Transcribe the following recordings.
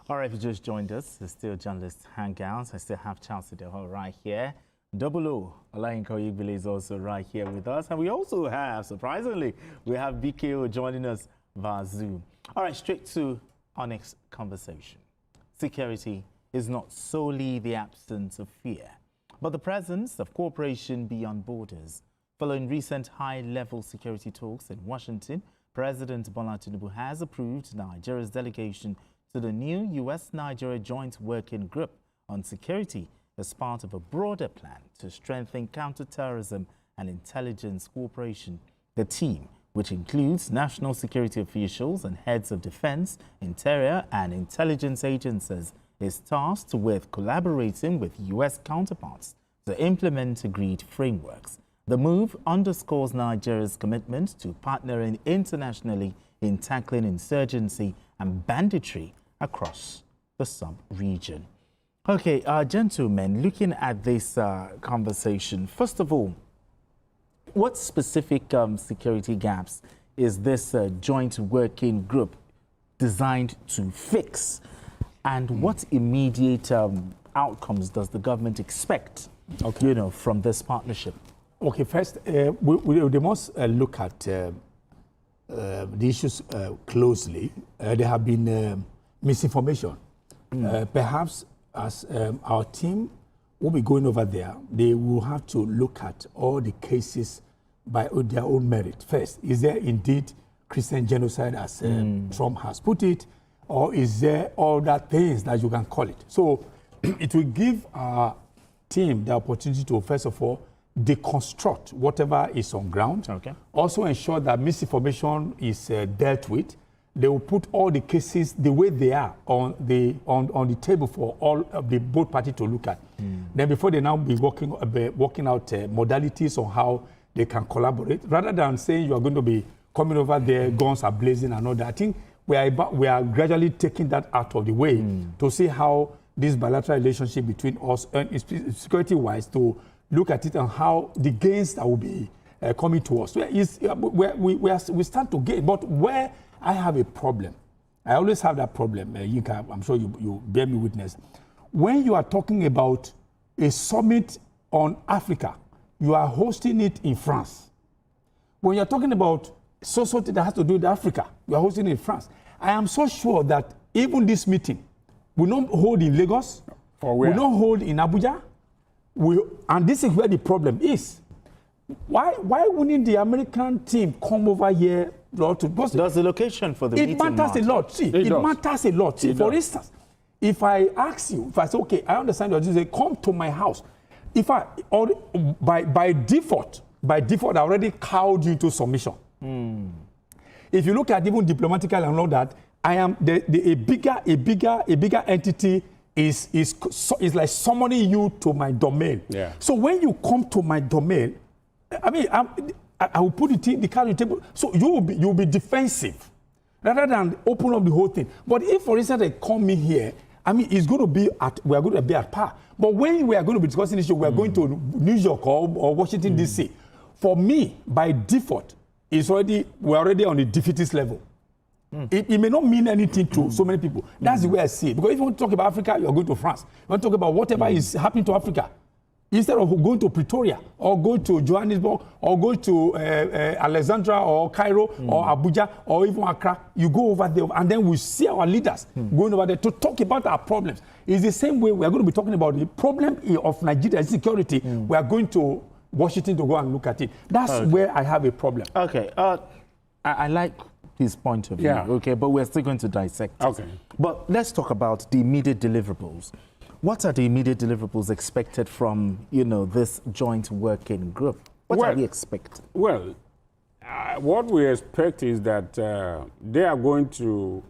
All right, if you just joined us, it's still Journalist Hangouts. I still have Charles Sideho right here. Double O, Olayinka Oyegbile is also right here with us. And we also have, surprisingly, we have BKO joining us via Zoom. All right, straight to our next conversation. Security is not solely the absence of fear, but the presence of cooperation beyond borders. Following recent high-level security talks in Washington, President Bola Tinubu has approved Nigeria's delegation to the new U.S.-Nigeria Joint Working Group on Security as part of a broader plan to strengthen counterterrorism and intelligence cooperation. The team, which includes national security officials and heads of defense, interior, and intelligence agencies, is tasked with collaborating with U.S. counterparts to implement agreed frameworks. The move underscores Nigeria's commitment to partnering internationally in tackling insurgency and banditry across the sub-region. Okay, gentlemen, looking at this conversation, first of all, what specific security gaps is this joint working group designed to fix? And what immediate outcomes does the government expect, from this partnership? Okay, first, we must look at the issues closely. There have been misinformation. Perhaps as our team will be going over there, they will have to look at all the cases by their own merit. First, is there indeed Christian genocide as Trump has put it, or is there other things that you can call it? So it will give our team the opportunity to, first of all, deconstruct whatever is on ground. Okay. Also ensure that misinformation is dealt with. They will put all the cases the way they are on the table for all of the both parties to look at. Then before they now be working out modalities on how they can collaborate, rather than saying you are going to be coming over there, guns are blazing and all that. I think we are gradually taking that out of the way to see how this bilateral relationship between us and security-wise to look at it and how the gains that will be coming to us. We start to gain, but where I have a problem, I always have that problem, Yinka, I'm sure you bear me witness. When you are talking about a summit on Africa, you are hosting it in France. When you're talking about something that has to do with Africa, you are hosting it in France. I am so sure that even this meeting will not hold in Lagos, will not hold in Abuja, and this is where the problem is. Why wouldn't the American team come over here? Does the location for the meeting matters a lot. See, it matters a lot. See, for instance, if I ask you, if I say, okay, I understand you're just saying, come to my house. If by default, I already cowed you to submission. If you look at even diplomatical and all that, I am a bigger entity is like summoning you to my domain. Yeah. So when you come to my domain, I mean, I will put the card on the table. So you'll be defensive rather than open up the whole thing. But if, for instance, they come in here, I mean, we are going to be at par. But when we are going to be discussing issue, we are going to New York or Washington, D.C. For me, by default, we're already on the defeatist level. It may not mean anything to so many people. That's the way I see it. Because if you want to talk about Africa, you're going to France. You want to talk about whatever is happening to Africa. Instead of going to Pretoria or going to Johannesburg or going to Alexandria or Cairo or Abuja or even Accra, you go over there and then we see our leaders going over there to talk about our problems. It's the same way we are going to be talking about the problem of Nigeria's security. We are going to Washington to go and look at it. That's where I have a problem. Okay. I like his point of view. Yeah. Okay, but we're still going to dissect it. Okay. But let's talk about the immediate deliverables. What are the immediate deliverables expected from, this joint working group? What are we expecting? Well, what we expect is that they are going to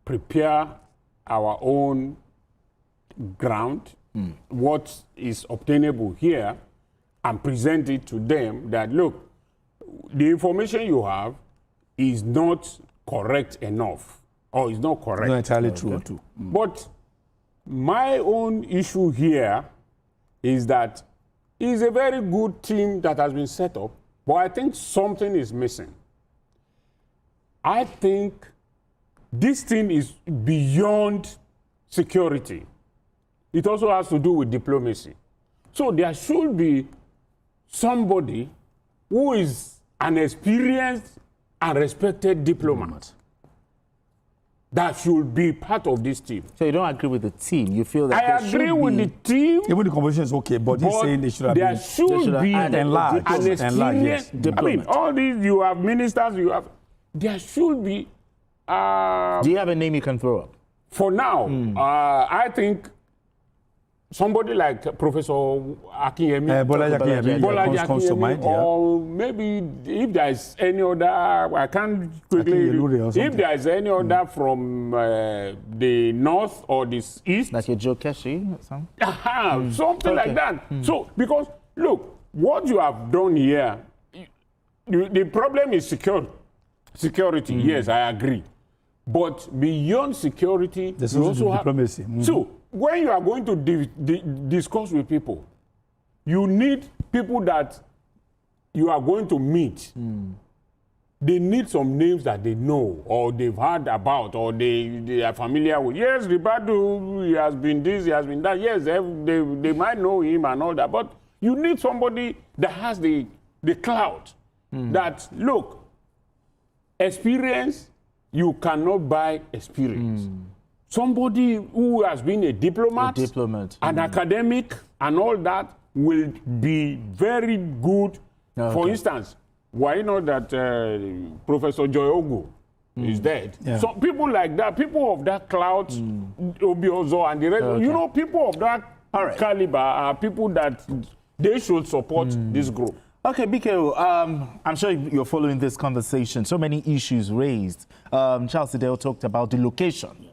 prepare our own ground, what is obtainable here, and present it to them that, look, the information you have is not correct enough, or is not correct. Not entirely true, too. But my own issue here is that it's a very good team that has been set up, but I think something is missing. I think this thing is beyond security. It also has to do with diplomacy. So there should be somebody who is an experienced and respected diplomat that should be part of this team. So you don't agree with the team? You feel that I agree with the team. Even the conversation is okay, but he's saying they should have there been. should be enlarged. an experienced Yes. I mean, all these, you have ministers, you have, there should be. Do you have a name you can throw up? For now, I think somebody like Professor Akinyemi, Bolaji Akinyemi comes to mind, yeah. or maybe if there is any other, I can't quickly, if there is any other from the north or the east. Like your Joe Keshi or something? Something like that. So, because, look, what you have done here, the problem is security. Yes, I agree. But beyond security, there's you also also diplomacy. have. So when you are going to discuss with people, you need people that you are going to meet. They need some names that they know or they've heard about or they are familiar with. Yes, Ribadu, he has been this, he has been that. Yes, they might know him and all that. But you need somebody that has the clout. That, look, experience, you cannot buy experience. Somebody who has been a diplomat, an academic, and all that will be very good. For instance, why not that Professor Joy Ogu is dead? Yeah. So people like that, people of that clout, Obiozo and the rest, you know, people of that caliber are people that they should support this group. Okay, BKO, I'm sure you're following this conversation. So many issues raised. Charles Idel talked about the location.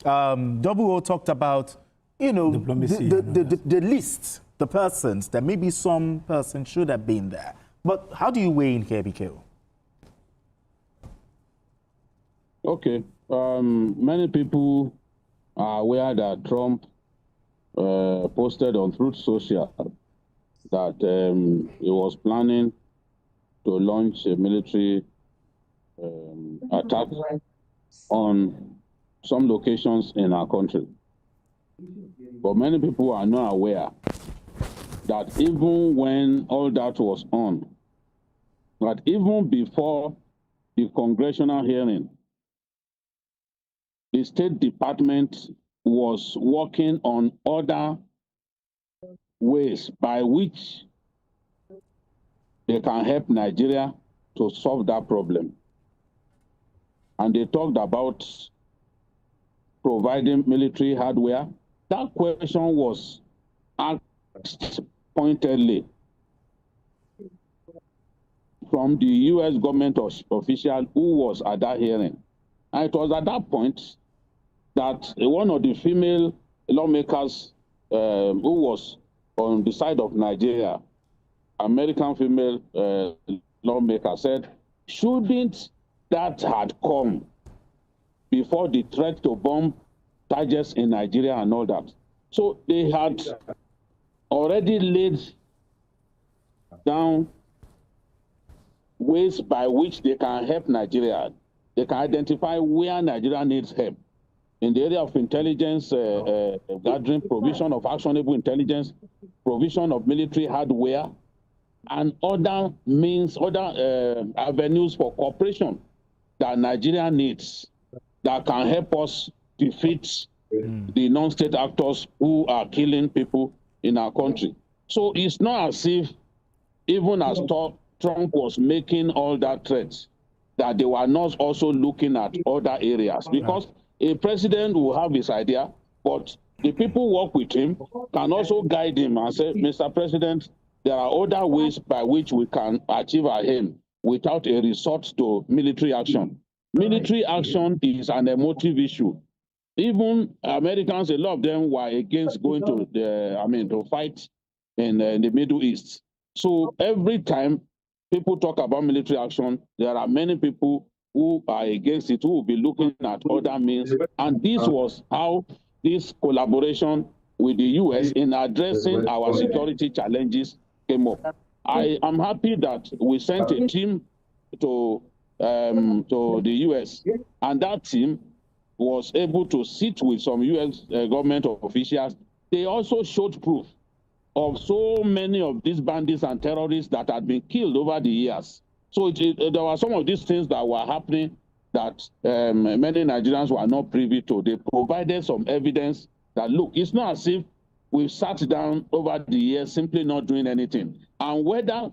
Double O talked about, you know, the list, the persons, that maybe some person should have been there. But how do you weigh in here, BKO? Okay. Many people are aware that Trump posted on Truth Social that he was planning to launch a military attack on some locations in our country. But many people are not aware that even when all that was on, that even before the congressional hearing, the State Department was working on other ways by which they can help Nigeria to solve that problem. And they talked about providing military hardware. That question was asked pointedly from the U.S. government official who was at that hearing. And it was at that point that one of the female lawmakers who was on the side of Nigeria, American female lawmaker, said, shouldn't that had come before the threat to bomb targets in Nigeria and all that? So they had already laid down ways by which they can help Nigeria. They can identify where Nigeria needs help. In the area of intelligence gathering, provision of actionable intelligence, provision of military hardware, and other means, other avenues for cooperation that Nigeria needs that can help us defeat the non-state actors who are killing people in our country. So it's not as if, even as Trump was making all that threats, that they were not also looking at other areas. Because a president will have his idea, but the people work with him can also guide him and say, Mr. President, there are other ways by which we can achieve our aim without a resort to military action. Military action is an emotive issue. Even Americans, a lot of them were against going to to fight in the Middle East. So every time people talk about military action, there are many people who are against it, who will be looking at other means. And this was how this collaboration with the U.S. in addressing our security challenges came up. I am happy that we sent a team to the U.S. and that team was able to sit with some U.S. Government officials, they also showed proof of so many of these bandits and terrorists that had been killed over the years. So there were some of these things that were happening that many Nigerians were not privy to. They provided some evidence that, look, it's not as if we've sat down over the years simply not doing anything. And whether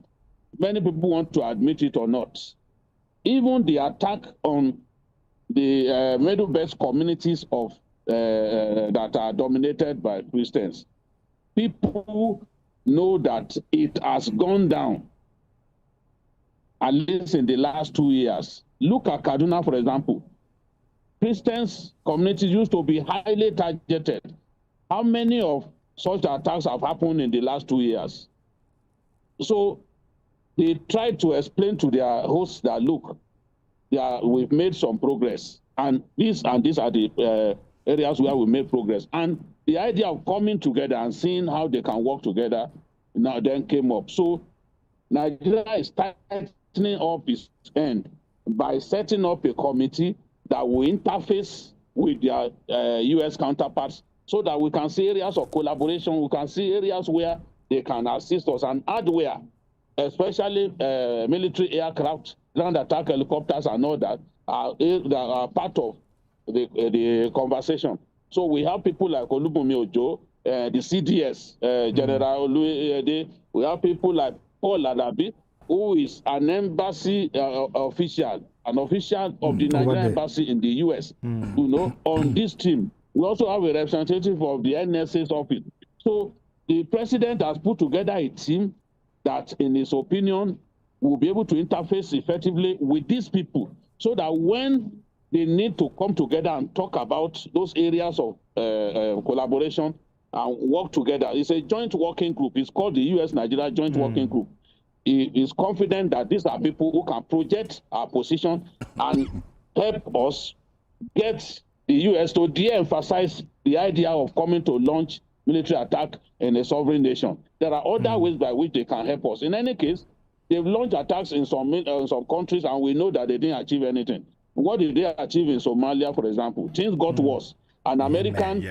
many people want to admit it or not, even the attack on the Middle Belt communities of that are dominated by Christians, people know that it has gone down, at least in the last 2 years. Look at Kaduna, for example. Christians communities used to be highly targeted. How many of such attacks have happened in the last 2 years? So they tried to explain to their hosts that, look, we've made some progress, and these are the areas where we made progress. And the idea of coming together and seeing how they can work together now then came up. So Nigeria is tightening up its end by setting up a committee that will interface with their U.S. counterparts so that we can see areas of collaboration, we can see areas where they can assist us, and hardware, especially military aircraft, ground attack helicopters and all that are part of the conversation. So we have people like Olubunmi Ojo, the CDS, General Oluwede. We have people like Paul Alabi, who is an embassy official, an official of the Nigerian embassy in the US, on this team. We also have a representative of the NSA's office. So the president has put together a team that, in his opinion, will be able to interface effectively with these people so that when they need to come together and talk about those areas of collaboration and work together. It's a joint working group. It's called the U.S.-Nigeria Joint Working Group. He is confident that these are people who can project our position and help us get the U.S. to de-emphasize the idea of coming to launch military attack in a sovereign nation. There are other ways by which they can help us. In any case, they've launched attacks in some countries, and we know that they didn't achieve anything. What did they achieve in Somalia, for example? Things got worse. An American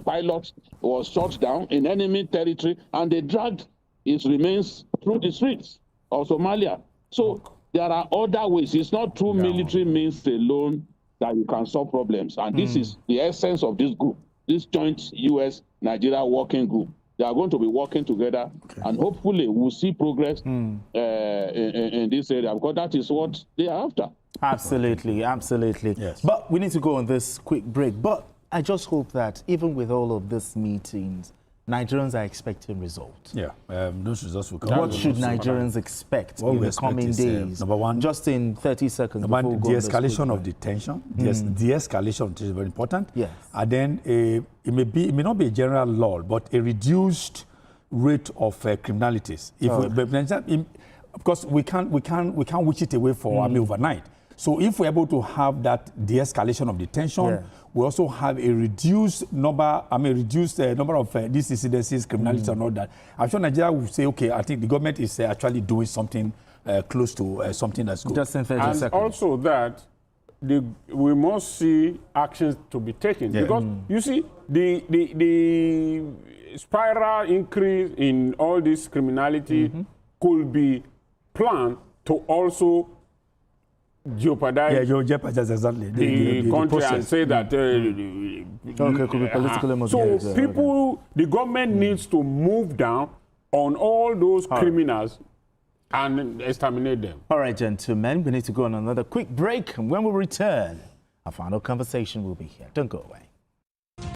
pilot was shot down in enemy territory, and they dragged his remains through the streets of Somalia. So there are other ways. It's not through military means alone that you can solve problems. And this is the essence of this group, this joint U.S.-Nigeria working group. They are going to be working together, and hopefully we'll see progress in this area, because that is what they are after. Absolutely, absolutely. Yes. But we need to go on this quick break. But I just hope that even with all of these meetings, Nigerians are expecting results. Yeah, those results will come. What should Nigerians expect in the coming days? Number one, just in 30 seconds. Number one, the escalation of the tension. Yes, the escalation is very important. Yes. And then it may not be a general law, but a reduced rate of criminalities. Of course, we can't wish it away for overnight. So if we're able to have that de-escalation of the tension, we also have a reduced number of these incidences, criminality and all that. I'm sure Nigeria will say, okay, I think the government is actually doing something close to something that's good. Just in 30 and seconds. Also that we must see actions to be taken. Because you see, the spiral increase in all this criminality could be planned to also jeopardize exactly the country and say that could be politically motivated. So people, the government needs to move down on all those criminals and exterminate them. All right, gentlemen, we need to go on another quick break. And when we return, our final conversation will be here. Don't go away.